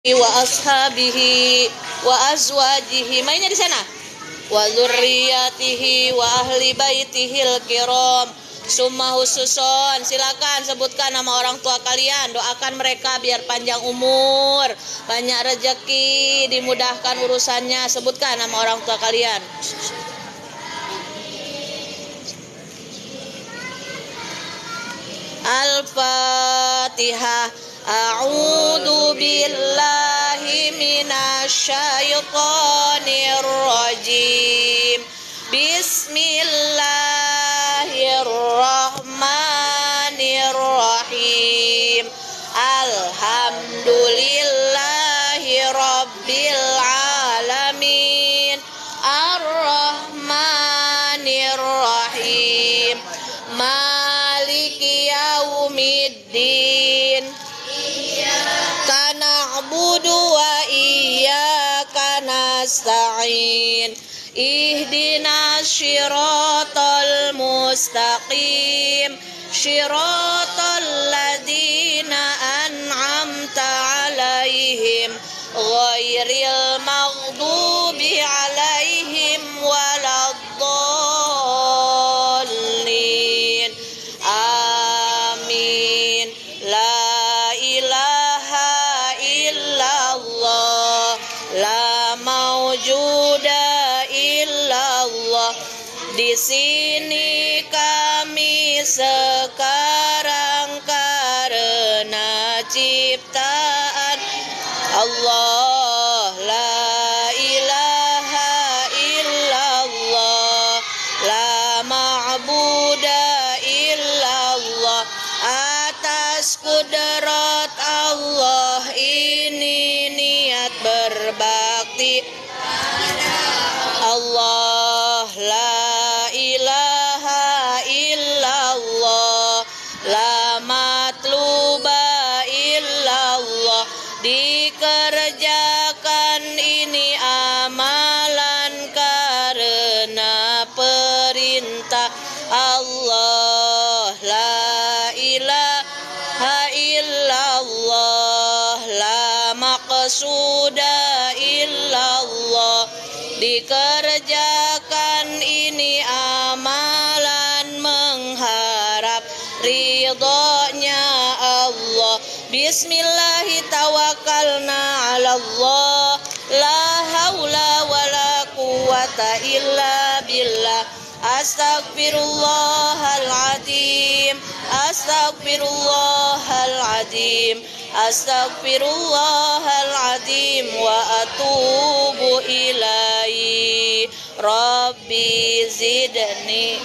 wa ashabihi wa azwajihi, mainnya di sana, wa dzurriyyatihi wa ahli baitihil kiram. Summa khususon, silakan sebutkan nama orang tua kalian, doakan mereka biar panjang umur, banyak rezeki, dimudahkan urusannya. Sebutkan nama orang tua kalian. Al-Fatihah. A'udzu billahi minasyaitonir rajim. Bismillahirrahmanirrahim. Alhamdulillahi rabbil alamin. Ar-Rahmanir-Rahim. Maliki yaumiddin. Iyyaka na'budu wa iyyaka nasta'in. Ihdinas syiratal mustaqim. Syiratal ladzina an'amta 'alaihim ghairil maghdubi 'alaihim waladdallin. Amin. La ilaha illallah, la maujuda illallah. Di sini kami sekarang karena ciptaan Allah. La ilaha illallah, la ma'buda illallah. Atas kudrat Allah ini niat berbakti Allah. La ilaha illallah, la matluba illallah. Dikerjakan ini amalan karena perintah Allah. La ilaha illallah, la maqsuda illallah. Dikerjakan ini amalan mengharap ridhonya Allah. Bismillahi tawakkalna 'alallah, la haula wala quwata illa billah. Astaghfirullahaladzim, astaghfirullahaladzim, astaghfirullahaladzim wa atubu ilaihi. Rabbi zidni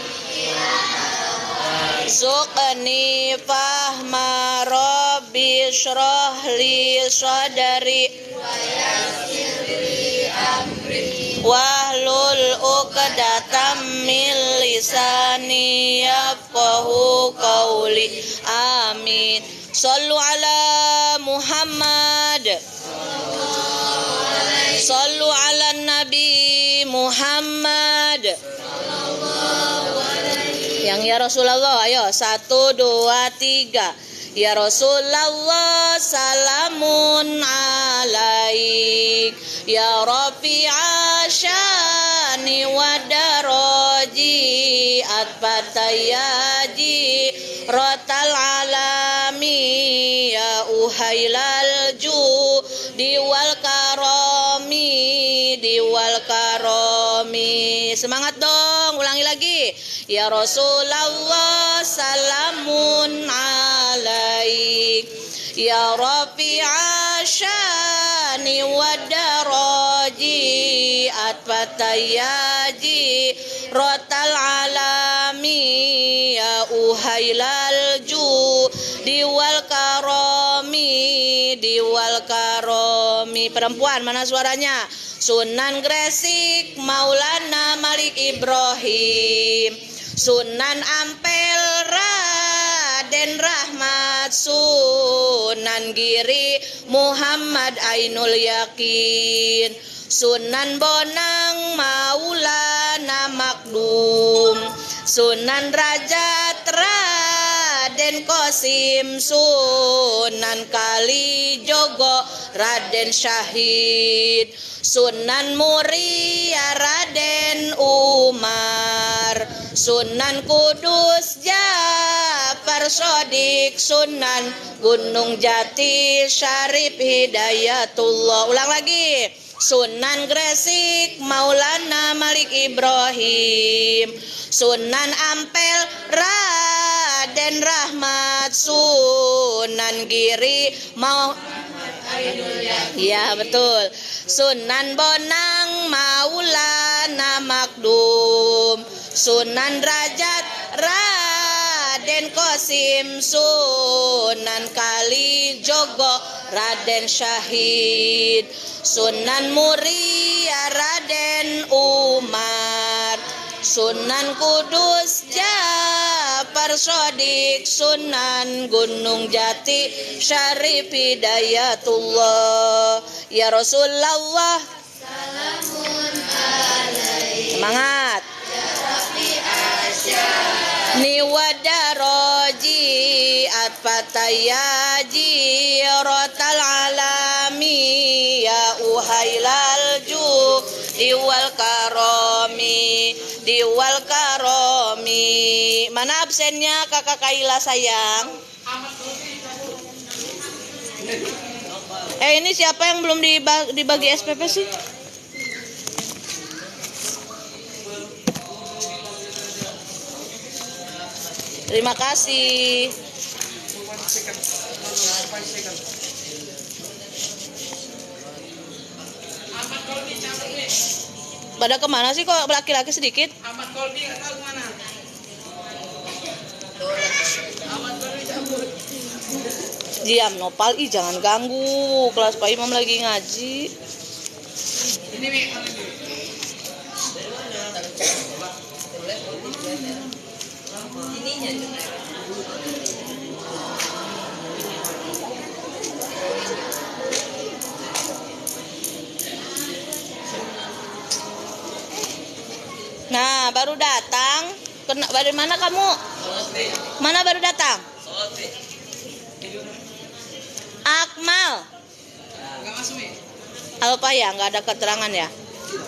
zuqni fahma, Rabbi shrah li sadri wahlul uqdatam min lisani yafqahu qawli. Amin. Sallu ala Muhammad, sallu ala Nabi Muhammad. Yang ya Rasulullah, ayo 1, 2, 3. Ya Rasulullah salamun alaik, ya Rafi'a syani wa daraji, atfatayaji rotal alami, ya uhailal diwal karomi, diwal karomi. Semangat dong, ulangi lagi. Ya Rasulullah salamun alaik, ya Rafi'a syani wa daraji, atfatayaji rotal alami, ya uhailal diwal karomi, diwal karomi. Perempuan mana suaranya? Sunan Gresik Maulana Malik Ibrahim, Sunan Ampel Raden Rahmat, Sunan Giri Muhammad Ainul Yakin, Sunan Bonang Maulana Makdum, Sunan Rajat Raden Raden Qasim, Sunan Kalijogo Raden Syahid, Sunan Muria Raden Umar, Sunan Kudus Ja'far Shodiq, Sunan Gunung Jati Syarif Hidayatullah. Ulang lagi. Sunan Gresik Maulana Malik Ibrahim, Sunan Ampel Raden Rahmat, Sunan Giri ya betul, Sunan Bonang Maulana Makdum, Sunan Derajat Raden Qasim, Sunan Kalijogo Raden Syahid, Sunan Muria Raden Umar, Sunan Kudus Ja'far Shodiq, Sunan Gunung Jati Syarif Hidayatullah. Ya Rasulullah, semangat. Niwadaroji atpatayaji rotal alami ya uhailal ju diwal karomi. Mana absennya kakak Kaila sayang? Ini siapa yang belum dibagi SPP sih? Terima kasih. Pada kemana sih kok laki-laki sedikit? Ahmad Kolbi nggak tahu mana. Ahmad Kolbi cabut. Diam Nopal, jangan ganggu. Kelas Pak Imam lagi ngaji. Ini Mi. Nah, baru datang. Dari mana kamu? Mana baru datang? Akmal. Apa ya? Nggak ada keterangan ya?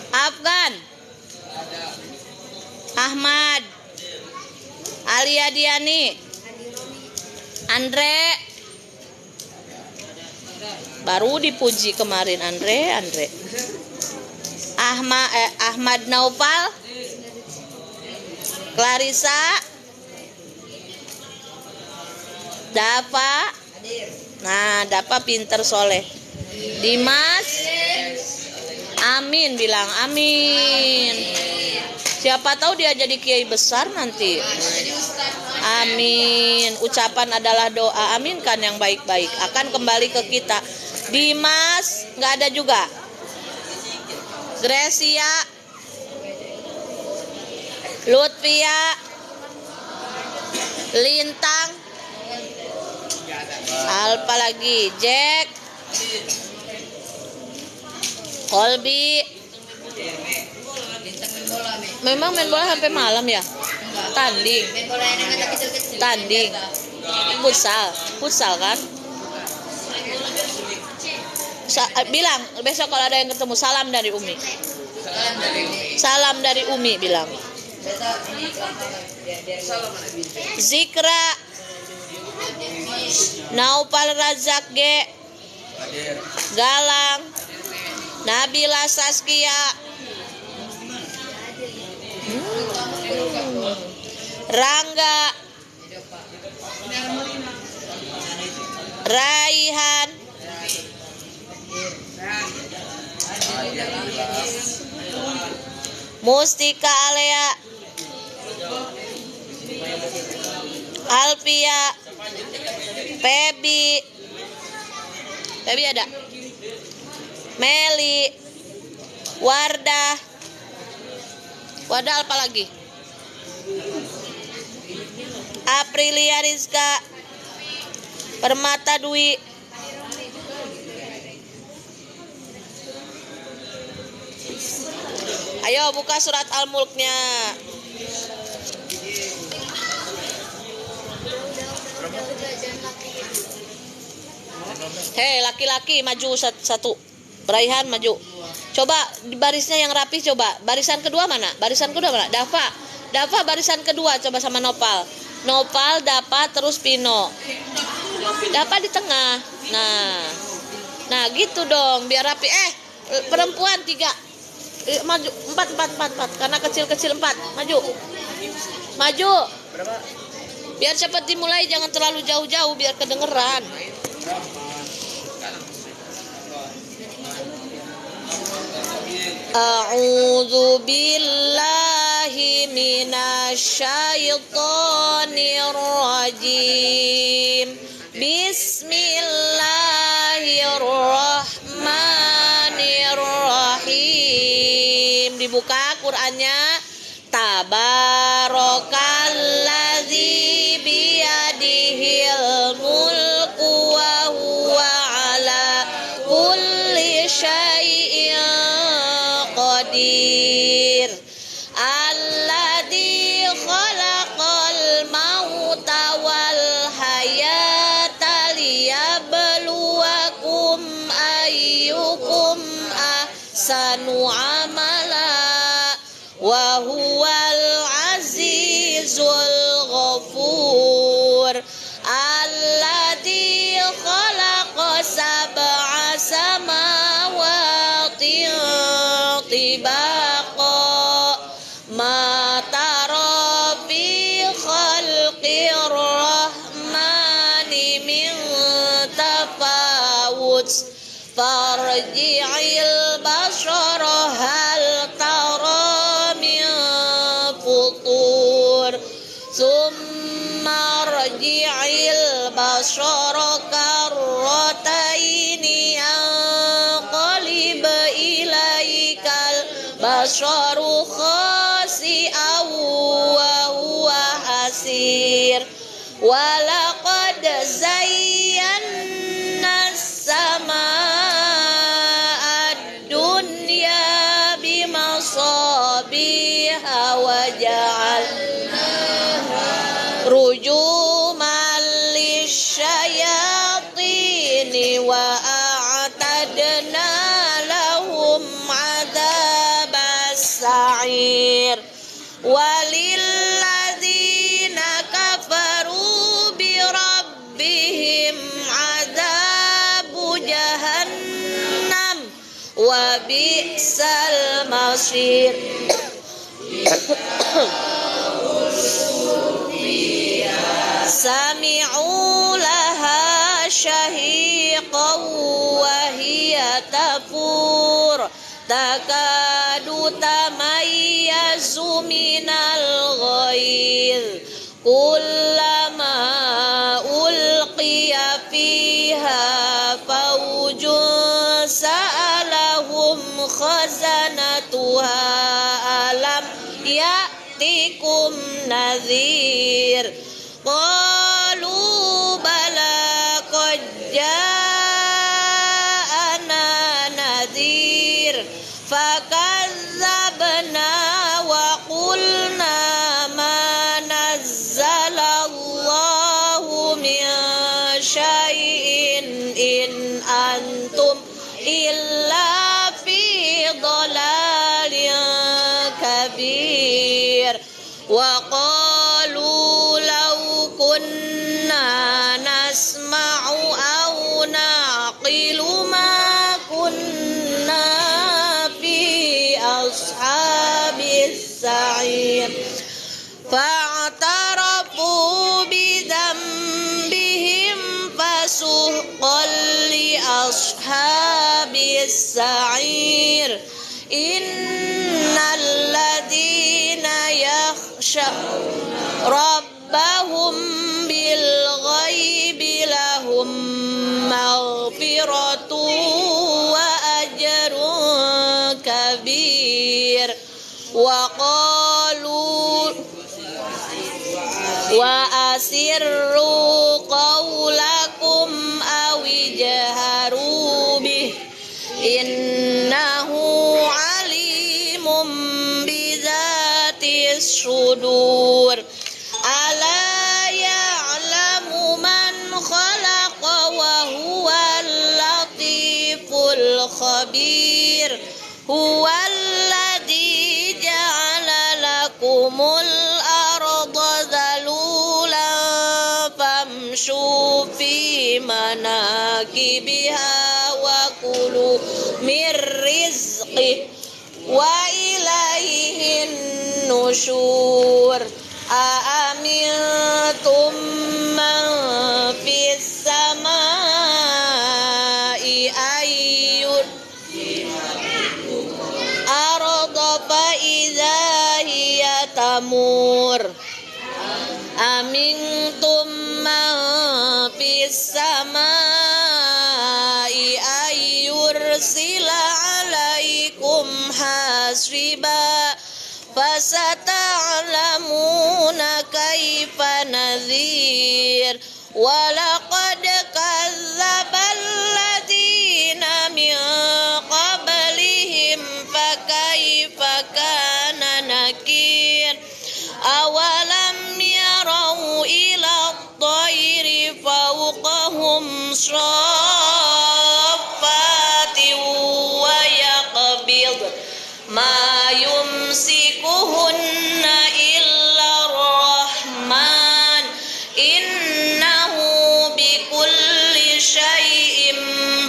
Afgan. Ahmad. Alia Diani. Andre. Baru dipuji kemarin Andre. Ahmad Naufal. Clarissa. Dava. Nah, Dava pinter soleh. Dimas. Amin, bilang amin. Siapa tahu dia jadi kiai besar nanti. Amin. Ucapan adalah doa. Amin kan yang baik-baik akan kembali ke kita. Dimas nggak ada juga. Gracia, Lutfia, Lintang, Alpa lagi, Jack, Kolbi. Memang main bola sampai malam ya? Tanding. Futsal kan? Bilang besok kalau ada yang ketemu salam dari Umi. Salam dari Umi bilang. Zikra, Naufal Razak G, Galang, Nabila Saskia, Rangga, Raihan, Mustika Alea, Alfia, Febi ada, Meli, Wardah apa lagi? Aprilia Rizka, Permata Dwi, ayo buka surat Al-Mulknya. Hei, laki-laki maju satu. Raihan maju. Coba di barisnya yang rapi coba. Barisan kedua mana? Barisan kedua mana? Dava barisan kedua coba sama Nopal. Nopal, Dava terus Pino. Dava di tengah. Nah gitu dong biar rapi. Perempuan 3. Maju 4 karena kecil-kecil 4. Maju. Biar cepat dimulai, jangan terlalu jauh-jauh biar kedengeran. A'udzu billahi minasyaitonir rajim. Bismillahirrahmanirrahim. Dibuka Qur'annya. Tabarakalladzi biyadihil mulku wa huwa ala kulli syai'in qadir. Alladzi khalaqal mauta wal hayata liyabluwakum ayyukum ahsanu amala wa huwal azizul ghafur. Alladzi khalaqa sab'a samawati tibaqa ma tara fi khalqir rahmani min tafawut farji'il basara hal tara min futur summa rji'il basara karrataini yanqalib ilaikal basaru khasi'aw wa huwa hasir. Walaqad zayyana as-samaa ad-dunya bimasabiha wa ja'alnaha rujuman lisyayatini wa a'tadna lahum 'adzabas sa'ir. Walilladzina kafaru birabbihim 'adzabu jahannam wa bi'sal masir. Sami'u laha syahiqan wa hiya tafur takadu tamayyazu minal ghaidh kullama ulqiya fiha fawjun sa'alahum khazanatuha alam ya'tikum nadhir. Qalu bala qad ja'ana nadhir fakazzabna wa qulna ma nazzalallahu min syai'in in antum illa fi dhalalin kabir. Wa qalu law kunna nasma'u aw naqilu ma kunna fi ashabis sa'ir. Fa'tarafu bidzambihim fasuhqan li ashabis sa'ir. Innal ladzina yakhshawna rabbahum bil ghaibi lahum maghfiratun wa ajrun kabir. Wa qalu wa asirru qawlakum aw ijharu bih innahu alimun bizatis sudur. Ala ya'lamu man khalaqa wa huwal khabir. Huwallazi ja'ala lakumul arda zalulan famshu fi manakibiha wa kulu mir rizqih wa ilaihin nusyur. Aamintum man fis samai ayyud arda fa idza hiya tamur. Amintum man fis samai ayyursila alaikum hasiba fasata'lamuna kaifa nadhir. Walaqad kazzabal ladzina min qablihim fakaifa kana nakir. Awalam yarau ila at-tayri fawqahum saffati wa yaqbid ma yumsikuhunna illa ar-rahman innahu bikulli syai'in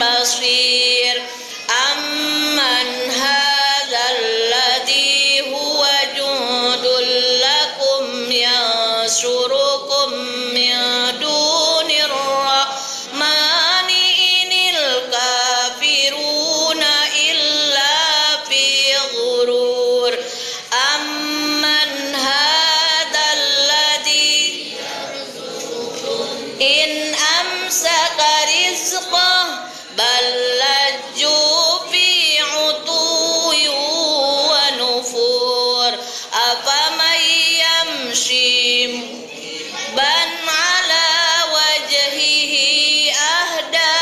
basir. Amman hadzal ladzi huwa jundul lakum yansurukum min dunir rahmani inil kafiruna illa fi ghurur. Amman hadzal ladzi in amsaka rizqah bal lajju fi utuwin wa nufur. Afaman yamshi ban ala wajhihi ahda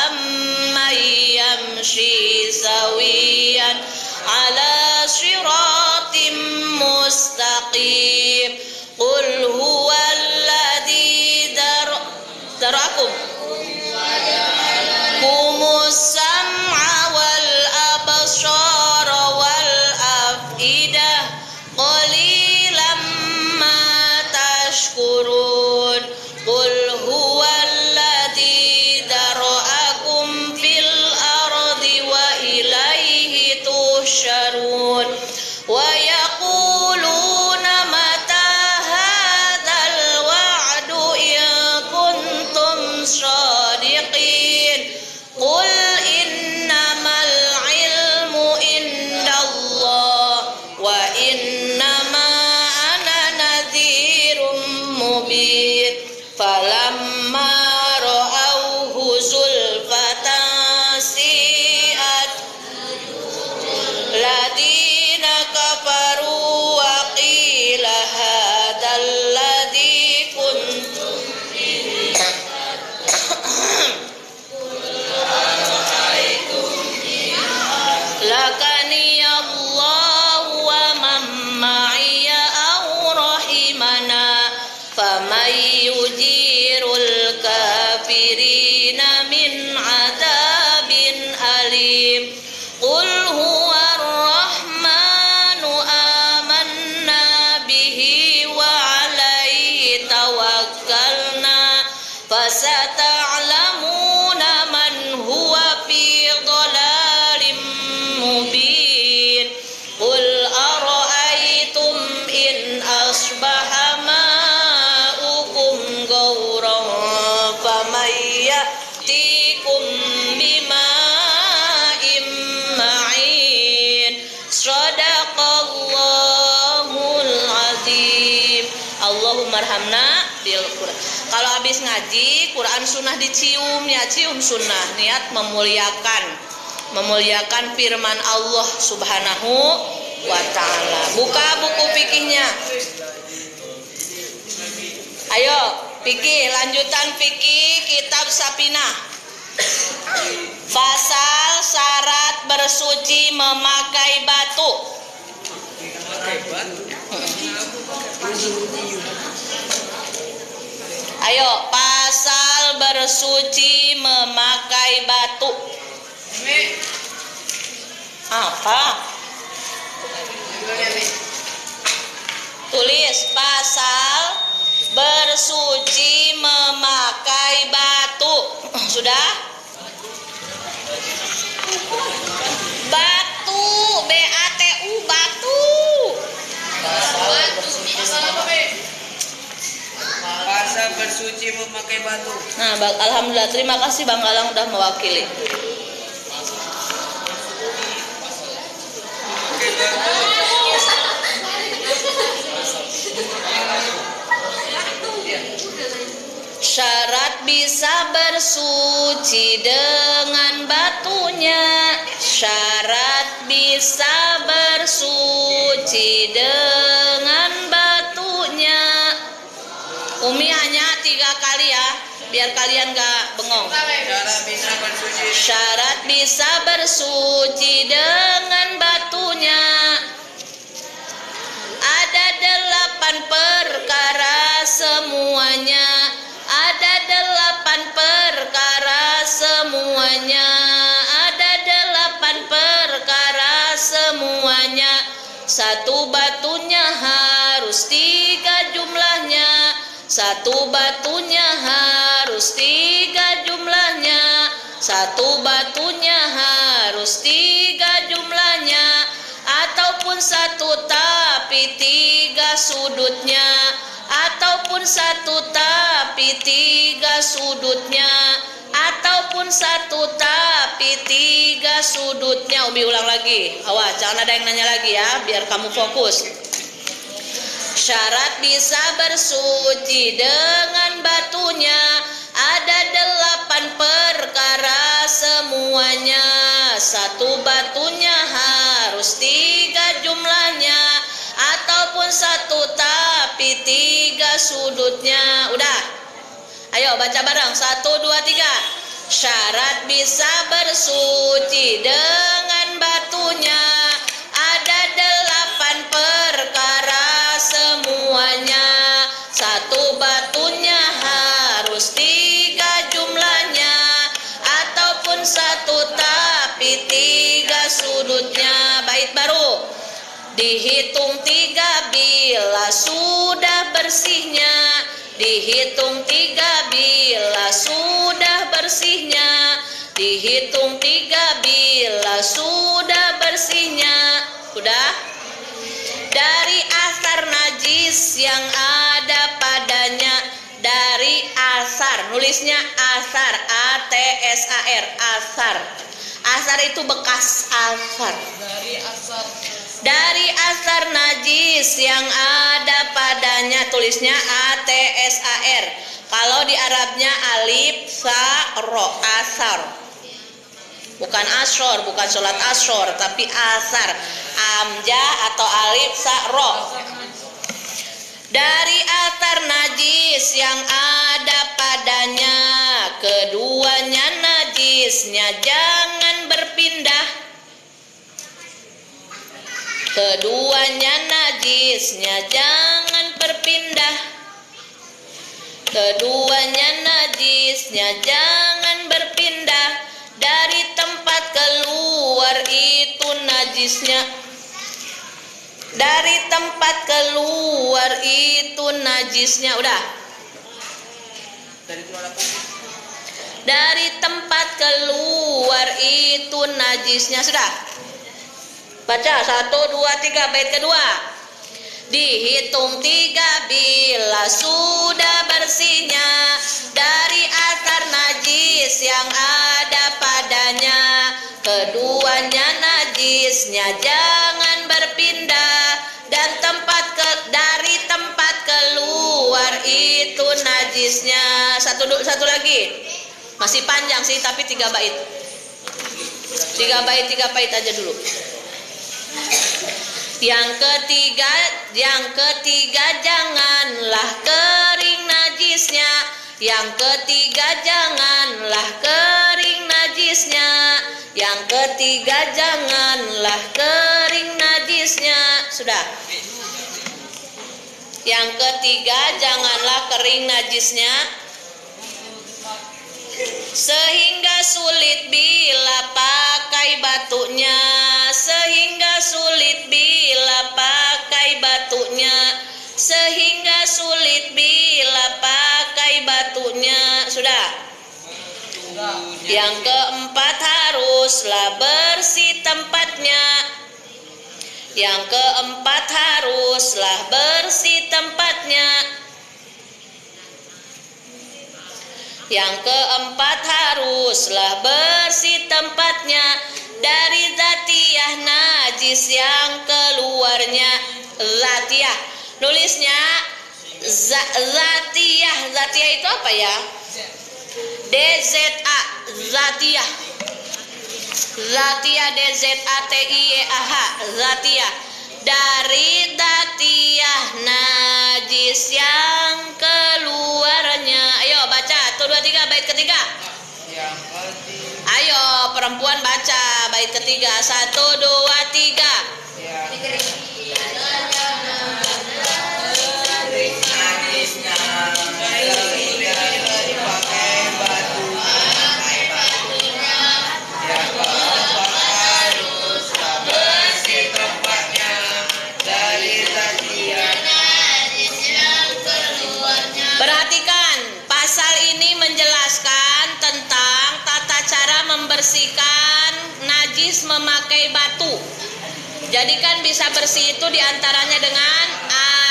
amman yamshi sawiyan ala siratim mustaqim. Qul huwallazi darakum kumus sam'a wal absara wal afidah qalilan ma tashkurun. Qul huwallazi dara'akum fil ardi wa ilaihi tuhsyarun. Wa yaquluna mata hadzal wa'du in kuntum shadiqin. Qul innamal ilmu indallah wa innama ana nadhirum mubin. Falamma ra'awhu zulfatan si'at ladina kafaru wa qila hadzal ladzi kuntum lakani Allah wa man ma'iya aw rahimana faman yujirul kafirina min adabin alim. Qul huwar rahmanu amanna bihi wa alaihi tawakkalna fasata'lamuna man huwa fi dhalalim mubin. Qul ara'aytum in asbaha ma'ukum ghauran faman ya'tikum bima'in ma'in. Shadaqallahul azim. Allahumma arhamna bil Qur'an. Kalau habis ngaji Quran sunnah dicium ya, cium sunnah, niat memuliakan firman Allah Subhanahu wa ta'ala. Buka buku fikihnya. Ayo, fikih, lanjutan fikih kitab Sapinah. Pasal syarat bersuci memakai batu. Ayo, pasal bersuci memakai batu. Apa? Tulis pasal bersuci memakai batu. Sudah? Batu, BATU, batu. Pasal bersuci memakai batu. Nah, alhamdulillah, terima kasih Bang Galang udah mewakili. Syarat bisa bersuci dengan batunya. Syarat bisa bersuci dengan batunya. Umi hanya 3 kali ya, biar kalian gak bengong. Syarat bisa bersuci dengan batunya. Ada 8 perkara semuanya. Ada 8 perkara semuanya. Ada 8 perkara semuanya. 1 batunya harus 3 jumlahnya. 1 batunya harus 3 jumlahnya. 1 batunya harus 3 jumlahnya. Ataupun 1 tapi 3 sudutnya. Ataupun 1 tapi 3 sudutnya. Ataupun 1 tapi 3 sudutnya. Umi ulang lagi. Awas, jangan ada yang nanya lagi ya, biar kamu fokus. Syarat bisa bersuci dengan batunya. Ada 8 perkara semuanya. 1 batunya harus 3 jumlahnya. Ataupun 1 tapi 3 sudutnya. Udah? Ayo baca bareng. 1, 2, 3. Syarat bisa bersuci dengan batunya. Ada 8 perkara semuanya. 1 batunya harus 3 jumlahnya. Ataupun 1 tapi 3 sudutnya. Bait baru. Dihitung 3 bila sudah bersihnya. Dihitung 3 bila sudah bersihnya. Dihitung 3 bila sudah bersihnya. Udah? Dari asar najis yang ada padanya. Dari asar, nulisnya asar, ATSAR, asar. Asar itu bekas asar. Dari asar najis yang ada padanya, tulisnya ATSAR. Kalau di Arabnya alif sa ro, asar. Bukan asyur, bukan sholat asyur, tapi asar. Amja atau alif sa ro. Dari asar najis yang ada padanya, keduanya najisnya jangan berpindah. Keduanya najisnya jangan berpindah. Keduanya najisnya jangan berpindah. Dari tempat keluar itu najisnya. Dari tempat keluar itu najisnya. Udah? Dari tempat keluar itu najisnya. Sudah? Baca 1, 2, 3 bait kedua. Dihitung 3 bila sudah bersihnya. Dari asar najis yang ada padanya, keduanya najisnya jangan berpindah. Dan dari tempat keluar itu najisnya. Satu lagi. Masih panjang sih, tapi 3 bait. 3 bait aja dulu. Yang ketiga janganlah kering najisnya. Yang ketiga janganlah kering najisnya. Yang ketiga janganlah kering najisnya. Sudah? Yang ketiga janganlah kering najisnya. Sehingga sulit bila pakai batunya. Sehingga sulit bila pakai batunya. Sehingga sulit bila pakai batunya. Sudah. Yang keempat, haruslah bersih tempatnya. Yang keempat, haruslah bersih tempatnya. Yang keempat, haruslah bersih tempatnya dari zatiyah najis yang keluarnya. Zatiyah, nulisnya zatiyah. Zatiyah itu apa ya? DZA, zatiyah. Zatiyah, DZATIYAH, zatiyah. Dari zatiyah najis yang keluarnya. Ayo baca, 1, 2, 3, bait ketiga. Ayo perempuan baca bait ketiga, 1, 2, 3. Perhatikan, pasal ini menjelaskan tentang tata cara membersihkan najis memakai batu. Jadi kan bisa bersih itu diantaranya dengan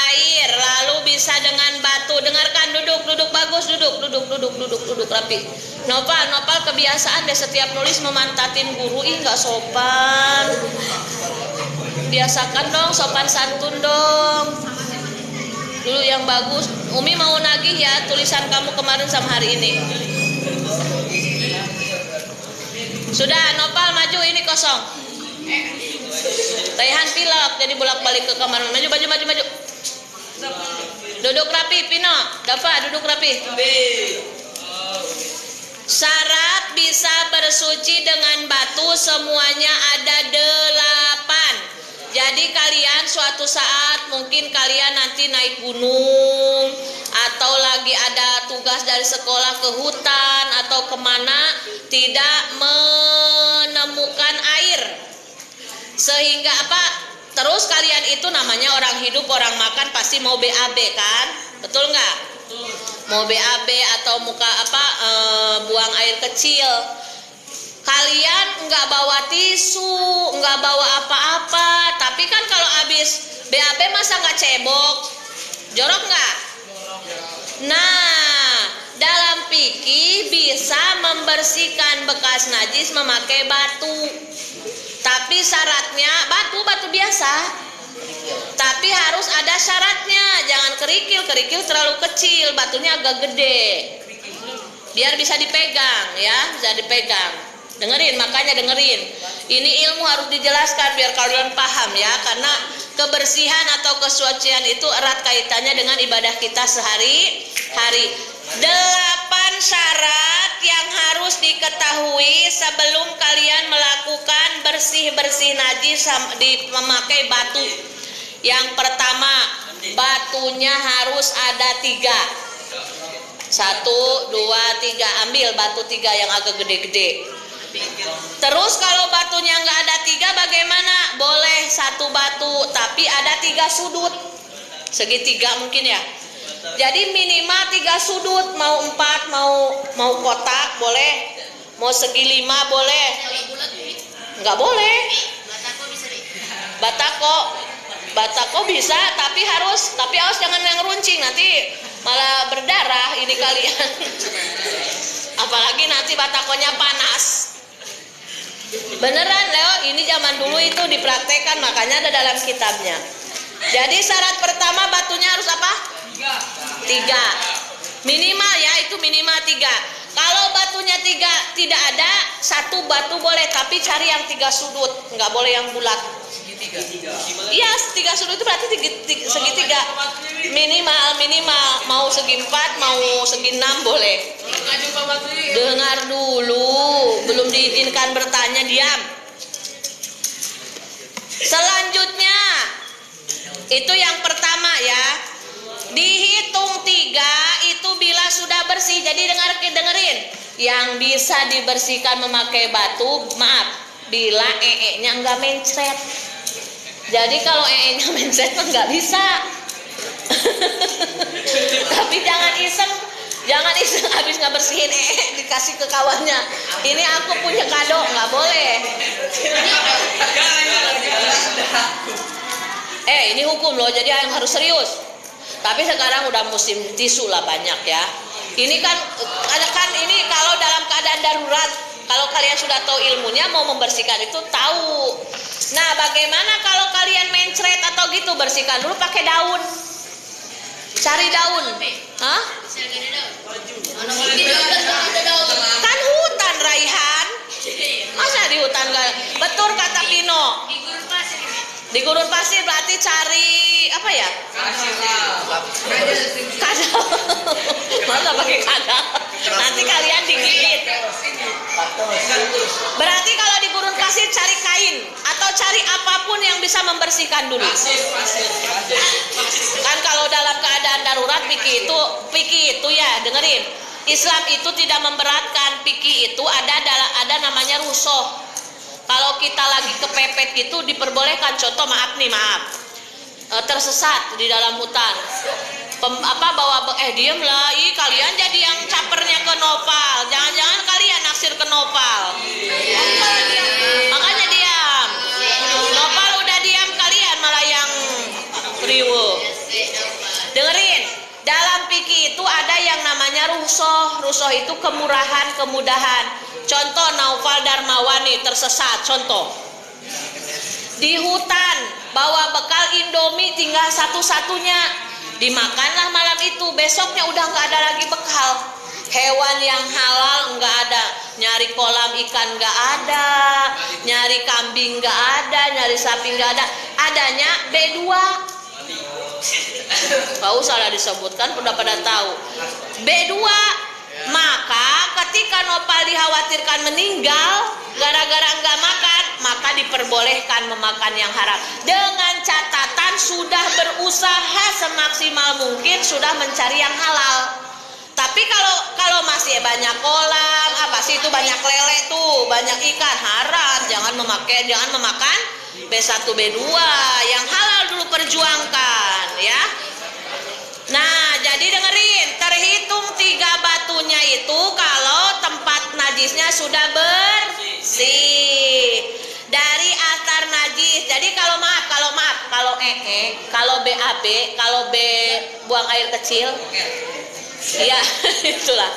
air, lalu bisa dengan batu. Dengarkan, duduk bagus, duduk rapi. Nopal kebiasaan deh setiap nulis memantatin guru, nggak sopan. Biasakan dong, sopan santun dong. Dulu yang bagus. Umi mau nagih ya tulisan kamu kemarin sama hari ini. Sudah, Nopal maju, ini kosong. Raihan pilek jadi bolak-balik ke kamar. Maju. Duduk rapi, Pino. Dafa, duduk rapi. Syarat bisa bersuci dengan batu semuanya ada 8. Jadi kalian suatu saat mungkin kalian nanti naik gunung atau lagi ada tugas dari sekolah ke hutan atau kemana, tidak menemukan air. Sehingga apa? Terus kalian itu namanya orang hidup, orang makan pasti mau BAB kan? Betul nggak? Mau BAB atau buang air kecil. Kalian nggak bawa tisu, nggak bawa apa-apa, tapi kan kalau habis BAB masa nggak cebok, jorok nggak? Nah, dalam fikih bisa membersihkan bekas najis memakai batu, tapi syaratnya batu biasa, tapi harus ada syaratnya, jangan kerikil terlalu kecil, batunya agak gede, biar bisa dipegang ya, bisa dipegang. Makanya dengerin. Ini ilmu harus dijelaskan biar kalian paham ya, karena kebersihan atau kesucian itu erat kaitannya dengan ibadah kita sehari-hari. 8 syarat yang harus diketahui sebelum kalian melakukan bersih-bersih najis memakai batu. Yang pertama, batunya harus ada 3. 1, 2, 3. Ambil batu 3 yang agak gede-gede. Terus kalau batunya nggak ada 3 bagaimana? Boleh 1 batu tapi ada 3 sudut, segitiga mungkin ya. Jadi minimal 3 sudut, mau 4, mau kotak boleh, mau segi 5 boleh. Nggak boleh. Batako bisa, tapi harus jangan yang runcing, nanti malah berdarah ini kalian. Apalagi nanti batakonya panas. Beneran Leo, ini zaman dulu itu dipraktekkan, makanya ada dalam kitabnya. Jadi syarat pertama batunya harus apa? 3. Minimal ya, itu minimal 3. Kalau batunya 3 tidak ada, 1 batu boleh, tapi cari yang 3 sudut, nggak boleh yang bulat. Iya, 3 sudut itu berarti segitiga. Minimal mau segi 4, mau segi 6 boleh. Dengar dulu, belum diizinkan bertanya, diam. Selanjutnya, itu yang pertama ya. Dihitung 3 itu bila sudah bersih. Jadi dengerin. yang bisa dibersihkan memakai batu, maaf, bila nya enggak mencret. Jadi kalau nya mencret mah enggak bisa. Tapi jangan iseng habis ngebersihin dikasih ke kawannya. Ini aku punya kado, nggak boleh. Ini hukum loh, jadi yang harus serius. Tapi sekarang udah musim tisu lah banyak ya. Ini kan ini kalau dalam keadaan darurat, kalau kalian sudah tahu ilmunya mau membersihkan itu tahu. Nah, bagaimana kalau kalian mencret atau gitu, bersihkan dulu pakai daun. Cari daun. Hah? Kan hutan, Raihan. Masa di hutan gak? Betul kata Pino. Di gurun pasir berarti cari apa ya? Kadal. Masa pakai kadal? Nanti kalian digigit. Berarti kalau di gurun pasir cari kain atau cari apapun yang bisa membersihkan dulu. Kan kalau dalam keadaan darurat piki itu ya, dengerin. Islam itu tidak memberatkan. Piki itu ada namanya rusoh. Kalau kita lagi kepepet gitu diperbolehkan. Contoh maaf, tersesat di dalam hutan. Diem lah, kalian jadi yang capernya ke nopal. Jangan-jangan kalian naksir ke nopal. Makanya diam. Nopal udah diam, kalian malah yang riweuh. Dengerin, dalam fikih itu ada yang namanya rusoh. Rusoh itu kemurahan, kemudahan. Contoh Naufal Darmawani tersesat, contoh. Di hutan, bawa bekal Indomie tinggal satu-satunya. Dimakanlah malam itu, besoknya udah nggak ada lagi bekal. Hewan yang halal nggak ada, nyari kolam ikan nggak ada, nyari kambing nggak ada, nyari sapi nggak ada, adanya B2. Kau salah disebutkan, udah pada tahu. B2. Maka ketika nopal dikhawatirkan meninggal gara-gara nggak makan, maka diperbolehkan memakan yang haram. Dengan catatan sudah berusaha semaksimal mungkin sudah mencari yang halal. Tapi kalau masih banyak kolam, apa sih itu banyak lele tuh, banyak ikan, haram. Jangan memakan B1 B2, yang halal dulu perjuangkan ya. Nah, jadi dengerin, terhitung 3 batunya itu kalau tempat najisnya sudah bersih dari asar najis. Jadi kalau BAB, kalau B buang air kecil, ya itulah.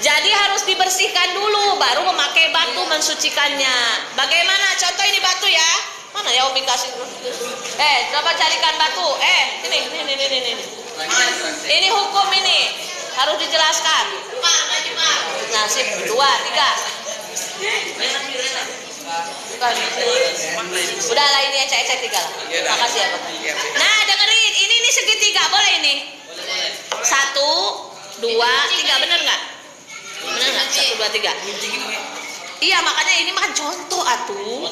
Jadi harus dibersihkan dulu, baru memakai batu mensucikannya. Bagaimana? Contoh ini batu ya. Mana ya Umi kasih? Coba carikan batu. Ini. Ini hukum ini harus dijelaskan. Nah, sip 2, 3. Udah lah, ini ecek 3 lah. Makasih ya Pak. Nah, dengerin, ini segitiga boleh ini. 1, 2, 3, bener nggak? Bener nggak? 1, 2, 3. Iya, makanya ini mah contoh atuh.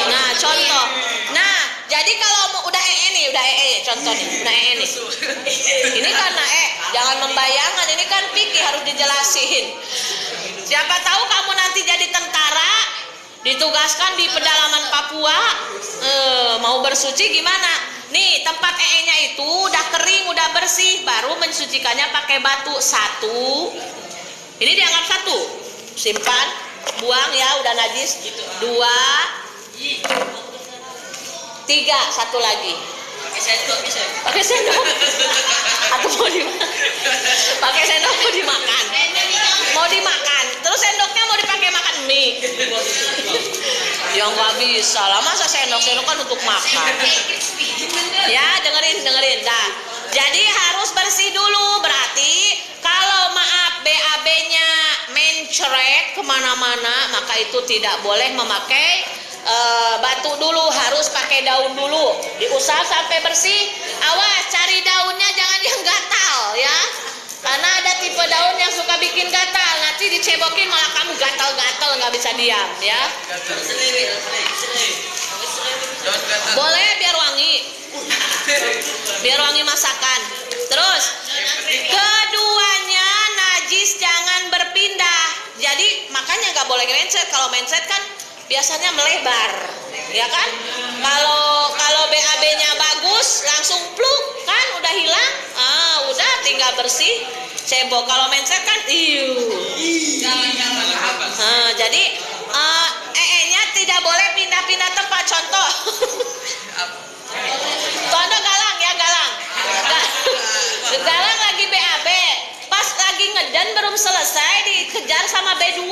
Nah, contoh. Nah, jadi kalau udah contoh nih, udah nih. Ini karena jangan membayangkan, ini kan fikih harus dijelasin. Siapa tahu kamu nanti jadi tentara, ditugaskan di pedalaman Papua, mau bersuci gimana? Nih, tempat nya itu udah kering, udah bersih, baru mensucikannya pakai batu. 1. Ini dianggap 1. Simpan, buang ya, udah najis. 2, 3, 1 lagi. Pakai sendok. Atau mau dimakan? Pakai sendok mau dimakan. Terus sendoknya mau dipakai makan mie. Ya nggak bisa lah, masa sendok kan untuk makan. Ya, dengerin. Nah, jadi harus bersih dulu. Berarti kalau BAB-nya mencret kemana-mana, maka itu tidak boleh memakai batu dulu, harus pakai daun dulu. Diusap sampai bersih. Awas, cari daunnya jangan yang gatal ya. Karena ada tipe daun yang suka bikin gatal. Nanti dicebokin malah kamu gatal-gatal, nggak bisa diam ya. Boleh biar wangi. Biar wangi masakan. Terus keduanya najis jangan berpindah. boleh mindset. Kalau mindset kan biasanya melebar, ya kan? Kalau BAB-nya bagus, langsung pluk kan, udah hilang. Udah tinggal bersih, cebok. Kalau mindset kan, jadi EE-nya tidak boleh pindah-pindah tempat. Contoh, contoh Galang ya, Galang. Galang lagi BAB, pas lagi ngeden belum selesai dikejar sama B2.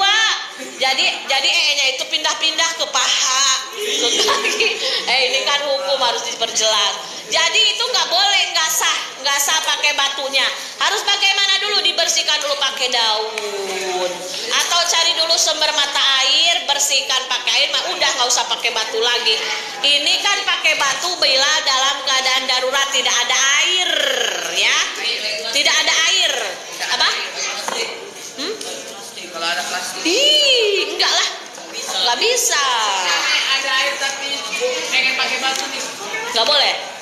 Jadi EE-nya itu pindah-pindah ke paha, ke kaki. Ini kan hukum harus diperjelas. Jadi itu nggak boleh, nggak sah pakai batunya. Harus bagaimana dulu? Dibersihkan dulu pakai daun, atau cari dulu sumber mata air, bersihkan pakai air. Udah nggak usah pakai batu lagi. Ini kan pakai batu bila dalam keadaan darurat tidak ada air, ya. Tidak ada air. Apa? Kalau ada plastik. Enggak lah. Nggak bisa. Ada air tapi pengen pakai batu nih. Nggak boleh.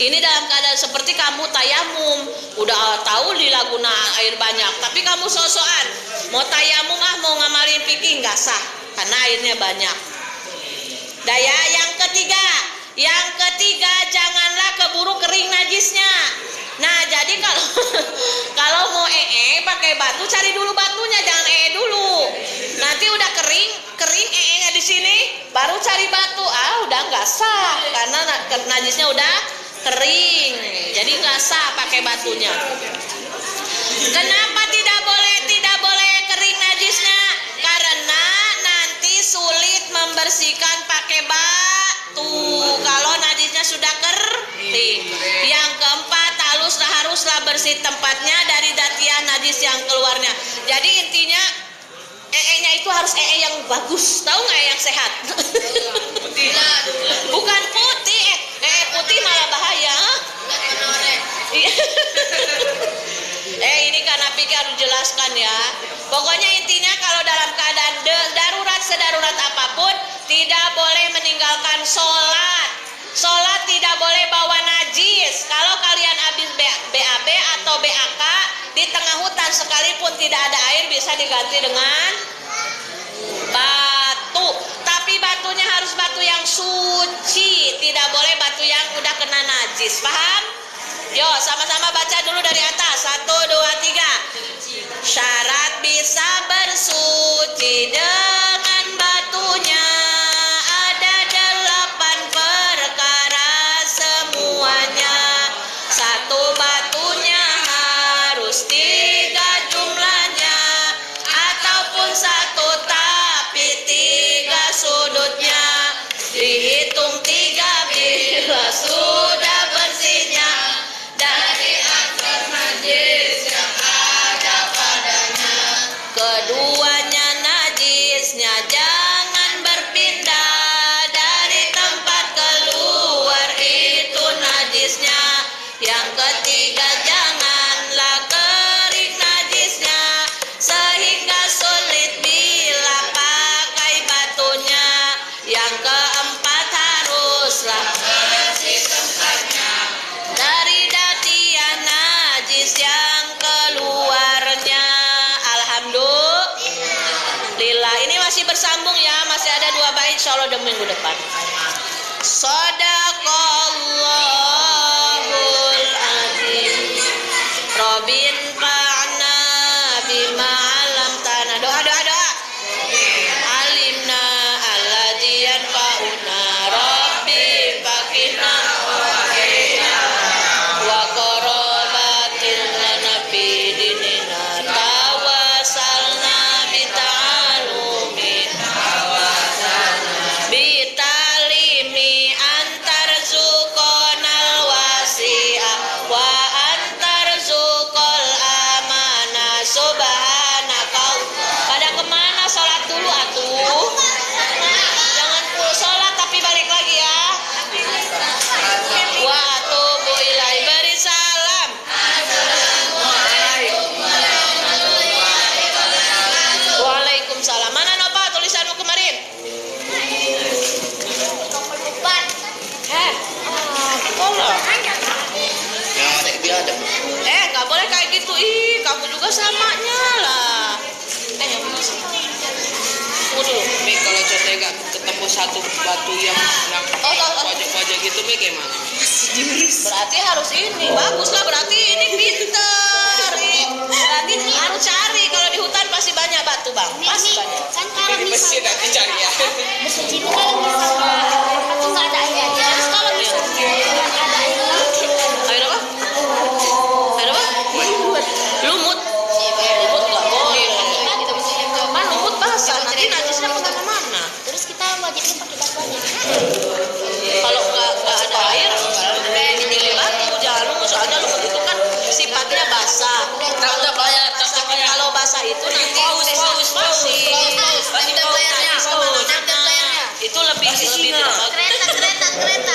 Ini dalam keadaan seperti kamu tayamum, udah tahu di Laguna air banyak, tapi kamu sok-sokan mau tayamum mau ngamalin fikih, nggak sah karena airnya banyak. Daya yang ketiga janganlah keburu kering najisnya. Nah jadi kalau mau pakai batu, cari dulu batunya, jangan dulu. Nanti udah kering nya di sini, baru cari batu. Udah nggak sah karena najisnya udah kering, jadi nggak sah pakai batunya. Kenapa tidak boleh kering najisnya? Karena nanti sulit membersihkan pakai batu kalau najisnya sudah kering. Yang keempat, haruslah bersih tempatnya dari datian najis yang keluarnya. Jadi intinya EE-nya itu harus EE yang bagus, tahu nggak, yang sehat? Bukan putih, putih malah bahaya. Ini karena pikir harus jelaskan ya. Pokoknya intinya kalau dalam keadaan darurat sedarurat apapun, tidak boleh meninggalkan sholat. Sholat tidak boleh bawa najis. Kalau kalian habis BAB atau BAK di tengah hutan sekalipun tidak ada air, bisa diganti dengan batu. Tapi batunya harus batu yang suci, tidak boleh batu yang udah kena najis. Paham? Yo, sama-sama baca dulu dari atas. 1, 2, 3. Syarat bisa bersuci dengan batunya ada 8 perkara semuanya. 1, batunya harus 3 jumlahnya, ataupun 1 tapi 3 sudutnya. Dihitung 3 bila sudah bersihnya dari akar najis yang ada padanya. Keduanya najisnya jangan berpindah dari tempat keluar, itu najisnya. Yang ketiga, janganlah kering najisnya sehingga sulit bila pakai batunya. Yang keempat, haruslah bersih tempatnya dari datian najis yang keluarnya. Alhamdulillah. Ini masih bersambung ya, masih ada 2 bait insyaallah di minggu depan. Shadaqallahul azim. Robin fa'na bima alam tanah. Doa. Alimna alladzi yanfa'una rabbi faqina wa qarabatil lana fi dinina tawasalna bita'alumi bitalimi antar zuqonal wasi'ah wa antar zuqol amanah subhanaka. Pada kemana? Sholat dulu atuh. Jangan full sholat tapi balik lagi ya. Wa atubu ilai, beri salam. Waalaikumsalam. Mana Nova tulisanmu kemarin? Tolong. Yang ada biadab. Nggak boleh kayak gitu. Kamu juga samanya lah. Yang mana sih? teh nggak ketemu satu batu yang pojok-pojok gitu Mi gimana? Berarti harus ini bagus lah, berarti ini pinter. Berarti harus cari, kalau di hutan pasti banyak batu bang, pasti banyak. Kan kalau Ini pasti misalnya nanti cari ya. mesin itu kalau misalnya itu nggak ada airnya, terus kalau misalnya ada airnya Air apa? Air apa? Lumut. Lumut nggak boleh. kita bisa coba. Kan lumut basah, nanti najisnya kemana-mana. Terus kita wajibnya pakai batuannya. Kalau nggak ada air, pilih batu, jangan lumut. Soalnya lumut itu kan sifatnya basah. Kalau basah itu nanti pasti. Itu lebih Itu lebih kereta